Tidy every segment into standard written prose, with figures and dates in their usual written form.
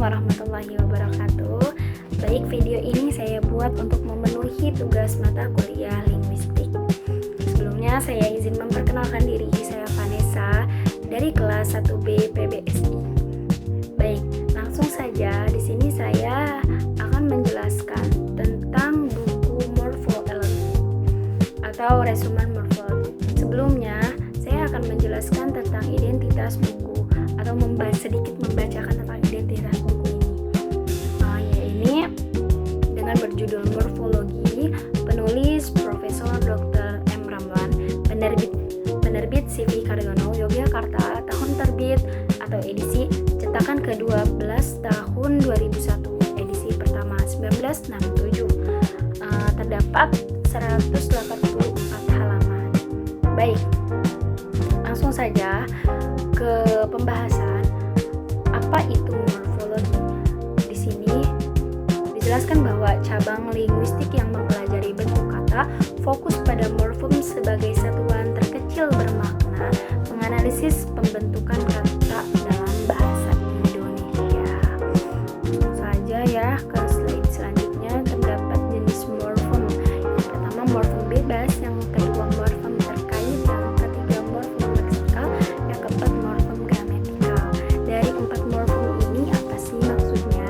warahmatullahi wabarakatuh. Baik, video ini saya buat untuk memenuhi tugas mata kuliah linguistik. Sebelumnya saya izin memperkenalkan diri, saya Vanessa dari kelas 1B PBSI. Baik, langsung saja di sini saya akan menjelaskan tentang buku morfologi atau resumen morfologi. Sebelumnya, saya akan menjelaskan tentang identitas buku atau sedikit membacakan tentang identitas buku ini. Dengan berjudul Morfologi, penulis Profesor Dr. M. Ramlan, penerbit CV Karyono, Yogyakarta, tahun terbit atau edisi cetakan ke-12 tahun 2001, edisi pertama 1967. Terdapat 184 halaman. Baik, langsung saja ke pembahasan. Apa itu morfologi? Di sini dijelaskan bahwa cabang linguistik yang mempelajari bentuk kata fokus pada morfem sebagai satuan terkecil bermakna menganalisis pembentukan kata dalam bahasa Indonesia. Langsung saja ya ke slide selanjutnya. Terdapat jenis morfem. Yang pertama morfem bebas, yang kedua morfem terkait, yang ketiga morfem leksikal, yang keempat morfem gramatikal. Dari 4 morfem ini apa sih maksudnya?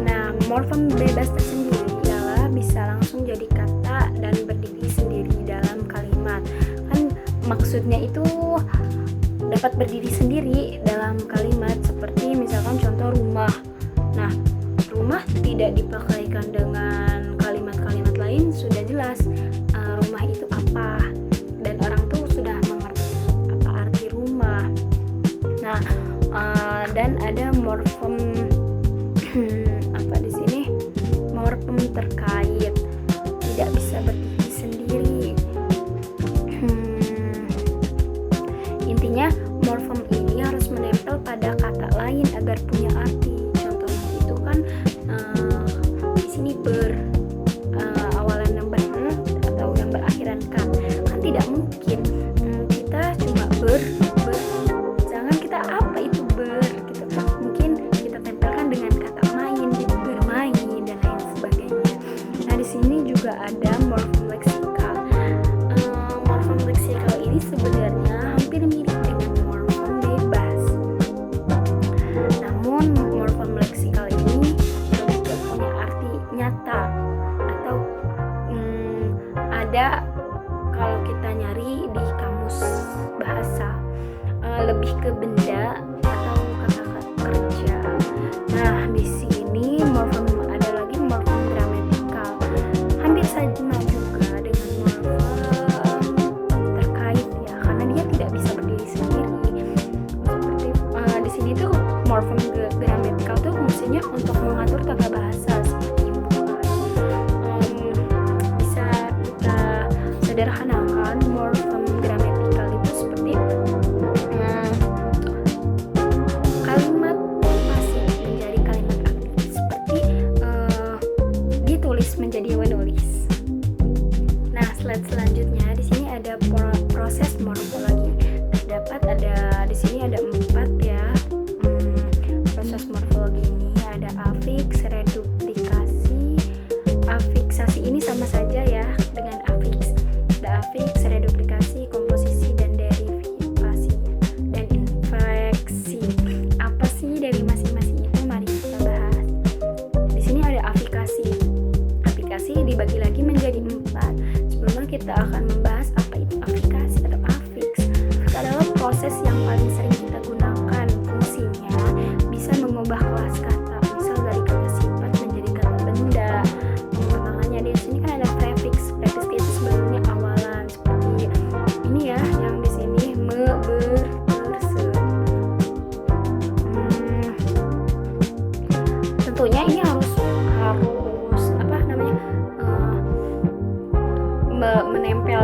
Nah, morfem bebas tersendiri ialah bisa langsung jadi kata dan berdiri sendiri dalam kalimat. Kan maksudnya itu dapat berdiri sendiri dalam kalimat, seperti misalkan contoh rumah. Nah, rumah tidak dipakaikan dengan kalimat-kalimat lain, sudah jelas rumah itu apa, dan orang tuh sudah mengerti apa arti rumah. Nah, dan ada morfem apa di sini? Morfem terkait, tidak bisa berdiri sendiri. Intinya morfem ini harus menempel pada kata lain agar punya arti. Contohnya itu kan di sini awalan yang ber atau yang berakhiran kan tidak mungkin kita cuma jangan kita apa itu gitu. Mungkin kita tempelkan dengan kata main, jadi bermain dan lain sebagainya. Nah, di sini juga ada morfem leksikal. Morfem leksikal ini sebenarnya hampir mirip dengan morfem bebas. Namun morfem leksikal ini lebih punya arti nyata atau ada kalau kita nyari di kamus bahasa lebih ke benda atau kata-kata kerja. Nah, di sini morfem ada lagi morfem gramatikal. Hampir sama juga dengan morfem terkait ya, karena dia tidak bisa berdiri sendiri. Seperti di sini tuh morfem gramatikal tuh fungsinya untuk mengatur tata bahasa seperti bisa kita sederhanakan morfem gramatikal itu seperti kalimat pasif menjadi kalimat aktif, seperti ditulis menjadi menulis. Nah, slide selanjutnya di sini ada proses morfologi. Di sini ada 4 ya. Proses morfologi ini ada afiks, reduplikasi. Afiksasi ini sama saja ya dengan afiks. Ada afiks, reduplikasi, komposisi, dan derivasi dan infleksi. Apa sih dari masing-masing itu? Mari kita bahas. Di sini ada afikasi. Afikasi dibagi lagi menjadi 4. Sebelumnya kita akan membahas apa itu afikasi atau afiks. Adalah proses yang paling sering kita gunakan. Fungsinya bisa mengubah kelas kata, misal dari kata sifat menjadi kata benda. Pengembangannya di sini kan ada prefiks. Prefiks itu sebenarnya awalan, seperti ini ya, yang di sini me, ber, se. Tentunya ini harus apa namanya menempel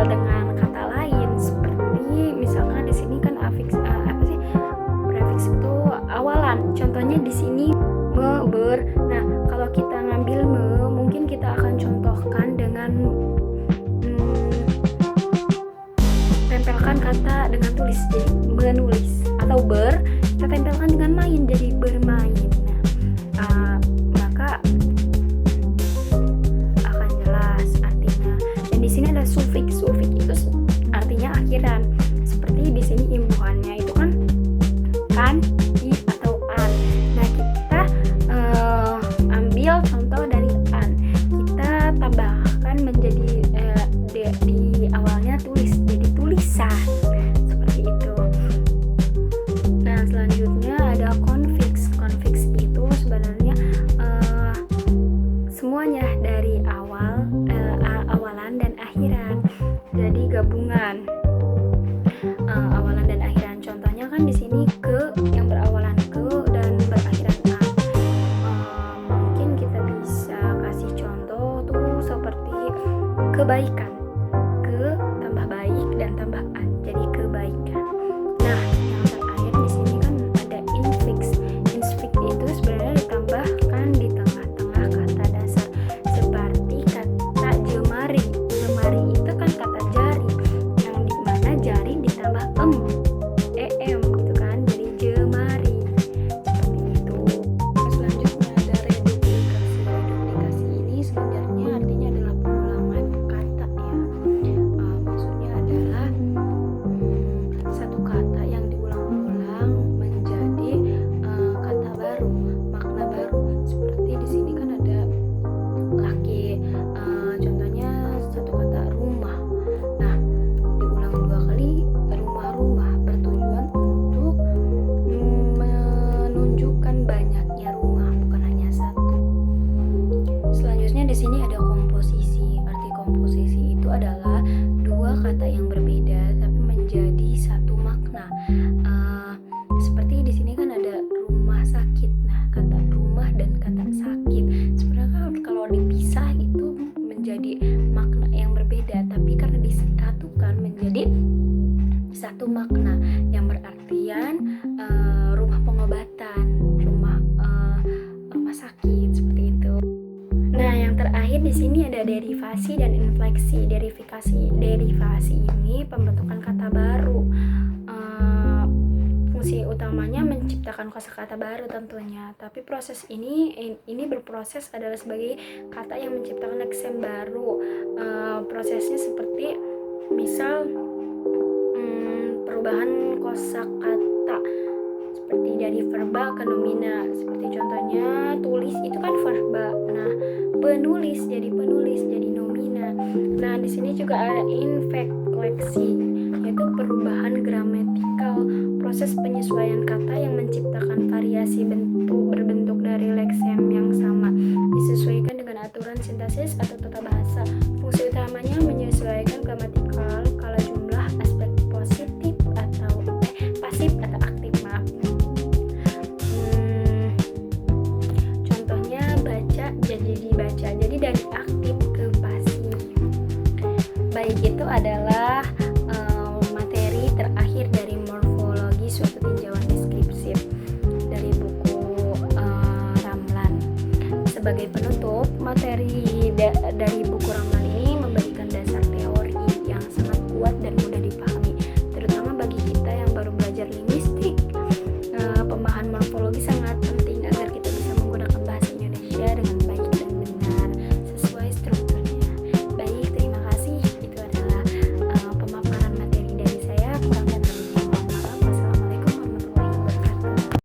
dari awalan dan akhiran. Jadi gabungan awalan dan akhiran. Contohnya kan di sini ke yang berawalan ke dan berakhiran a. Mungkin kita bisa kasih contoh tuh seperti kebaikan, ke tambah baik dan tambah an, jadi kebaikan. Nah, yang terakhir di sini kan ada infix. Infix itu sebenarnya ditambahkan di tengah-tengah kata dasar, seperti kata jemari. Jemari itu kan kata jari, yang dimana jari ditambah em gitu kan, jadi jemari. Seperti itu. Selanjutnya ada reduplikasi. Reduplikasi ini sebenarnya artinya adalah pengulangan kata ya. Maksudnya adalah satu kata yang diulang-ulang menjadi kata baru, makna baru. Seperti di sini kan ada laki, contohnya satu kata rumah. Nah, diulang 2 kali, rumah-rumah, bertujuan untuk menunjukkan banyaknya rumah, bukan hanya satu. Selanjutnya di sini ada komposisi. Arti komposisi itu adalah 2 kata yang berbeda tapi menjadi satu makna. Seperti di sini kan ada rumah sakit. Nah, kata rumah dan kata sakit sebenarnya kalau dipisah itu menjadi makna yang berbeda, tapi karena disatukan menjadi satu makna yang berartian rumah pengobatan, rumah sakit, seperti itu. Nah, yang terakhir di sini ada derivasi dan infleksi. Derivasi ini pembentukan kata baru. Fungsi utamanya menciptakan kosakata baru tentunya. Tapi proses ini berproses adalah sebagai kata yang menciptakan lексem baru. Prosesnya seperti misal perubahan kosakata seperti dari verba ke nomina. Seperti contohnya tulis itu kan verba. Nah, penulis jadi nomina. Nah, di sini juga ada infleksi, yaitu perubahan gramatikal, proses penyesuaian kata yang menciptakan variasi berbentuk dari lексem yang sama, disesuaikan dengan aturan sintaksis atau tata bahasa. Fungsi utamanya menyesuaikan gramatikal, kala jumlah, aspek pasif atau aktif, maaf. Contohnya baca jadi dibaca, jadi dari aktif ke pasif. Baik, itu adalah materi terakhir dari morfologi suatu tinjauan deskripsif dari buku Ramlan. Sebagai penutup, materi